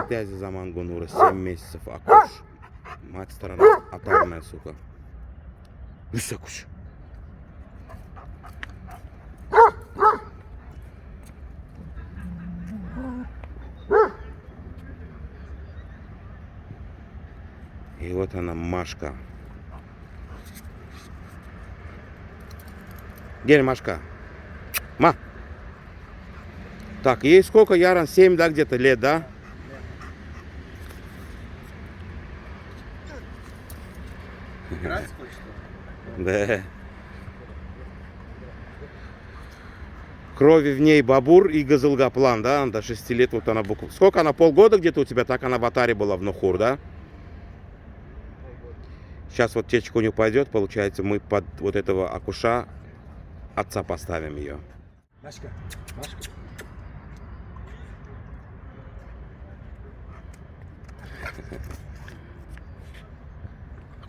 тязи заман гонура, 7 месяцев, Акуш. Мать сторона, оторная, сука. Высокуш. И вот она, Машка. Где Машка? Ма! Так, ей сколько, Яран? 7, да, где-то лет, да? Играть хочешь? Да. Крови в ней бабур и газылгаплан, да? До 6 лет вот она буквально. Сколько она? Полгода где-то у тебя? Так она в Атаре была в Нухур, да? Сейчас вот течка у нее пойдет, получается, мы под вот этого акуша отца поставим ее. Машка, Машка.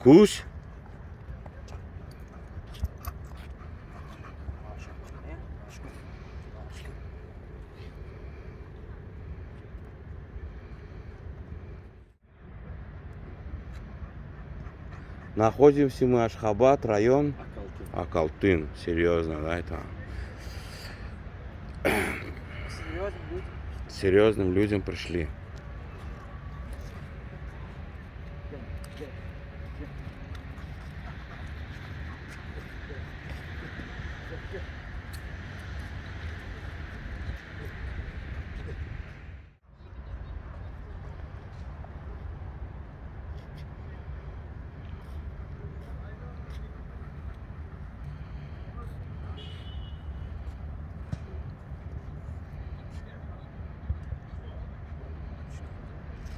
Куш? Находимся мы Ашхабад, район Акалтын. Серьезно, да, это? Серьезным людям пришли.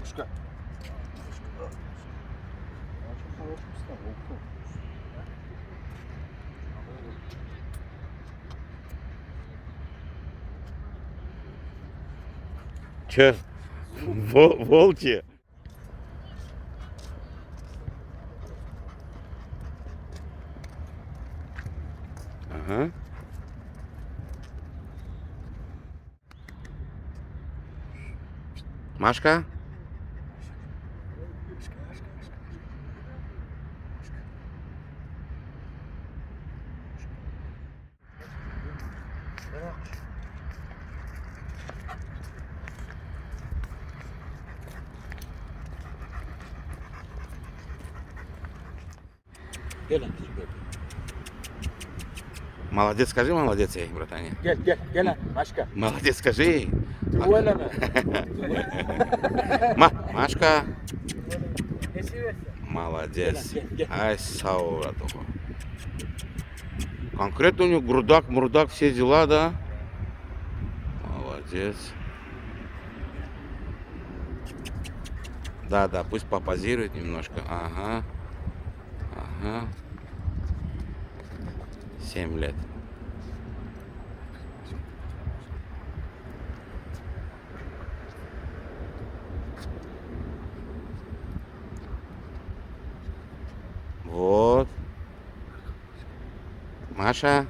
Машка. Че? Волки? Ага. Машка? Молодец, скажи, молодец ей, братане. Gel, Машка. Молодец, скажи ей. Тувалана. Машка. Молодец. Ай, саура только. Конкретно у него грудак, мурдак, все дела, да? Молодец. Да, пусть попозирует немножко. Ага. 7 лет. Вот. Маша.